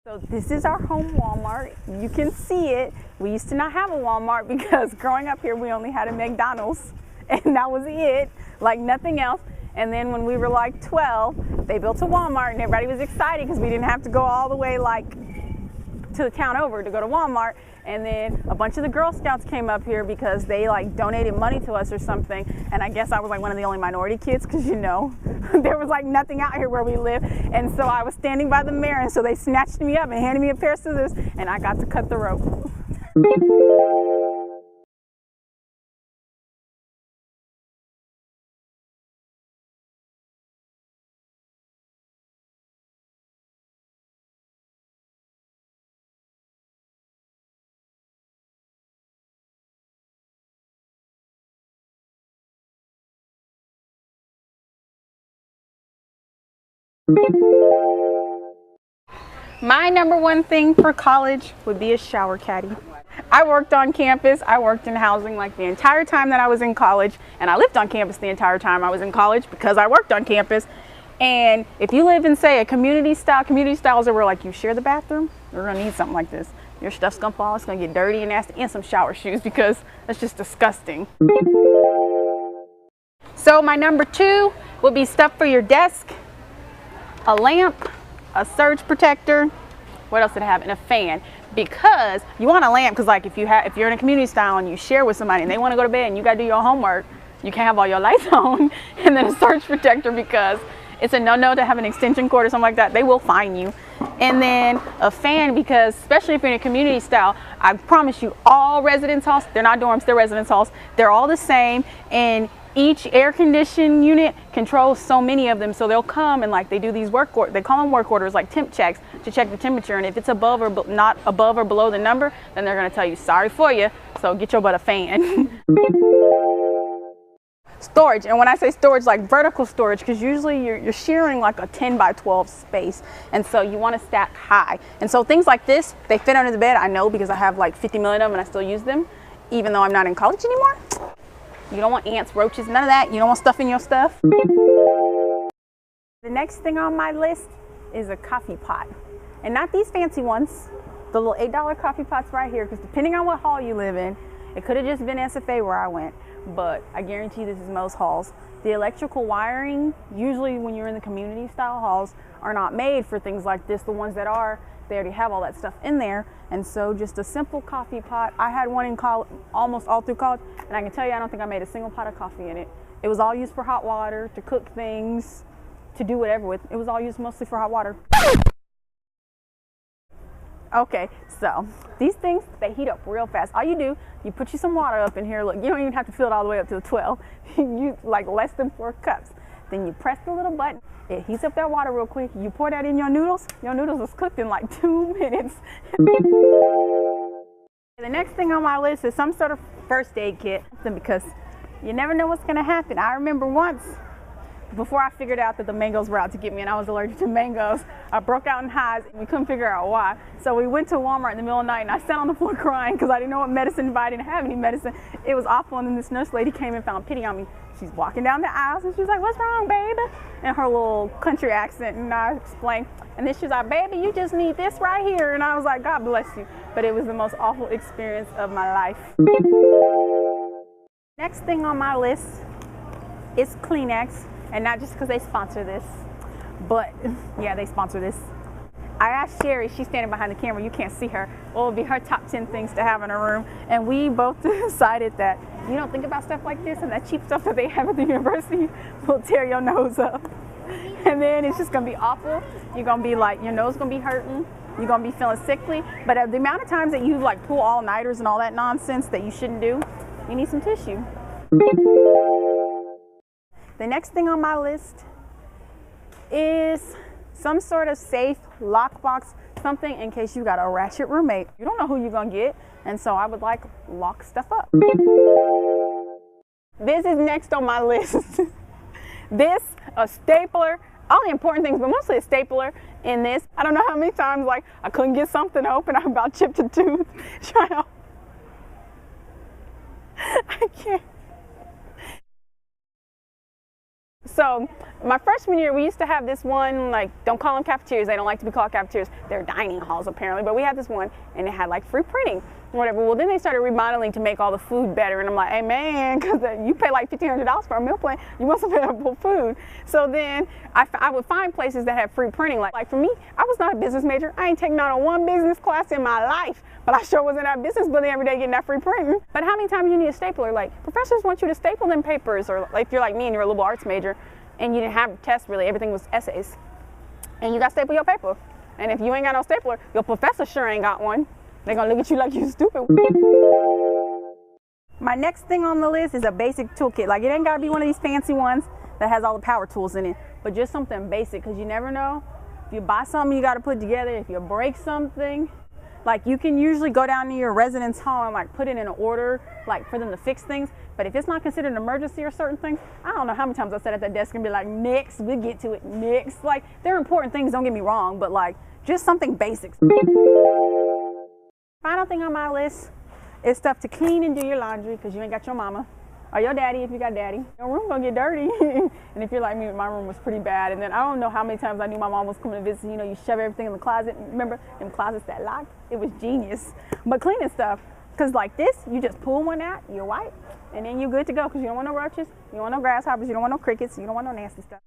So this is our home Walmart. You can see it. We used to not have a Walmart because growing up here we only had a McDonald's and that was it, like nothing else. And then when we were like 12, they built a Walmart and everybody was excited because we didn't have to go all the way like to the town over to go to Walmart. And then a bunch of the Girl Scouts came up here because they like donated money to us or something. And I guess I was like one of the only minority kids because you know, there was like nothing out here where we live. And so I was standing by the mirror and so they snatched me up and handed me a pair of scissors and I got to cut the rope. My number one thing for college would be a shower caddy. I worked on campus, I worked in housing like the entire time that I was in college, and I lived on campus the entire time I was in college because I worked on campus. And if you live in, say, a community styles are where like you share the bathroom, you're gonna need something like this. Your stuff's gonna fall, it's gonna get dirty and nasty, and some shower shoes because that's just disgusting. So my number two would be stuff for your desk, a lamp, a surge protector, what else did I have, and a fan. Because you want a lamp because like if you're in a community style and you share with somebody and they want to go to bed and you got to do your homework, you can't have all your lights on. And then a surge protector because it's a no-no to have an extension cord or something like that. They will fine you. And then a fan because especially if you're in a community style, I promise you all residence halls, they're not dorms, they're residence halls, they're all the same, and each air conditioning unit controls so many of them, so they'll come and like they do these they call them work orders, like temp checks to check the temperature, and if it's above or not above or below the number, then they're going to tell you sorry for you, so get your butt a fan. Storage, and when I say storage, like vertical storage, because usually you're sharing like a 10 by 12 space, and so you want to stack high, and so things like this, they fit under the bed. I know because I have like 50 million of them and I still use them even though I'm not in college anymore. You don't want ants, roaches, none of that. You don't want stuff in your stuff. The next thing on my list is a coffee pot. And not these fancy ones, the little $8 coffee pots right here, because depending on what hall you live in, it could have just been SFA where I went, but I guarantee this is most halls. The electrical wiring, usually when you're in the community style halls, are not made for things like this. The ones that are, they already have all that stuff in there. And so just a simple coffee pot. I had one in college, almost all through college, and I can tell you I don't think I made a single pot of coffee in it. It was all used for hot water, to cook things, to do whatever with. It was all used mostly for hot water. Okay, so these things, they heat up real fast. All you do, you put you some water up in here. Look, you don't even have to fill it all the way up to the 12. You like less than 4 cups. Then you press the little button. It heats up that water real quick. You pour that in your noodles. Your noodles is cooked in like 2 minutes. The next thing on my list is some sort of first aid kit, because you never know what's gonna happen. I remember once, before I figured out that the mangoes were out to get me and I was allergic to mangoes, I broke out in hives and we couldn't figure out why. So we went to Walmart in the middle of the night and I sat on the floor crying because I didn't know what medicine, if I didn't have any medicine. It was awful, and then this nurse lady came and found pity on me. She's walking down the aisles and she's like, "What's wrong, baby?" In her little country accent, and I explained. And then she's like, "Baby, you just need this right here." And I was like, "God bless you." But it was the most awful experience of my life. Next thing on my list is Kleenex. And not just because they sponsor this, but yeah, they sponsor this. I asked Sherry, she's standing behind the camera, you can't see her, what would be her top 10 things to have in her room. And we both decided that you don't think about stuff like this, and that cheap stuff that they have at the university will tear your nose up. And then it's just gonna be awful. You're gonna be like, your nose gonna be hurting, you're gonna be feeling sickly. But the amount of times that you like pull all-nighters and all that nonsense that you shouldn't do, you need some tissue. The next thing on my list is some sort of safe lockbox, something in case you got a ratchet roommate. You don't know who you're gonna get, and so I would like lock stuff up. This is next on my list. This, a stapler, all the important things, but mostly a stapler in this. I don't know how many times like I couldn't get something open, I about chipped a tooth. Trying to, I can't. So my freshman year, we used to have this one, like, don't call them cafeterias. They don't like to be called cafeterias. They're dining halls apparently, but we had this one and it had like free printing or whatever. Well, then they started remodeling to make all the food better. And I'm like, hey man, because you pay like $1,500 for a meal plan. You want some edible food. So then I would find places that had free printing. Like for me, I was not a business major. I ain't taken not on one business class in my life, but I sure was in that business building every day getting that free printing. But how many times do you need a stapler? Like professors want you to staple them papers, or like if you're like me and you're a liberal arts major and you didn't have tests really, everything was essays. And you got to staple your paper. And if you ain't got no stapler, your professor sure ain't got one. They're gonna look at you like you stupid. My next thing on the list is a basic toolkit. Like it ain't gotta be one of these fancy ones that has all the power tools in it, but just something basic, because you never know. If you buy something you gotta put together, if you break something, like you can usually go down to your residence hall and like put it in an order, like for them to fix things. But if it's not considered an emergency or certain things, I don't know how many times I sat at that desk and be like, next, we'll get to it, next. Like they're important things, don't get me wrong, but like just something basic. Final thing on my list is stuff to clean and do your laundry, because you ain't got your mama or your daddy if you got daddy. Your room gonna get dirty. And if you're like me, my room was pretty bad. And then I don't know how many times I knew my mom was coming to visit. You know, you shove everything in the closet. Remember them closets that locked? It was genius. But cleaning stuff, because like this, you just pull one out, you wipe, and then you're good to go, because you don't want no roaches, you don't want no grasshoppers, you don't want no crickets, you don't want no nasty stuff.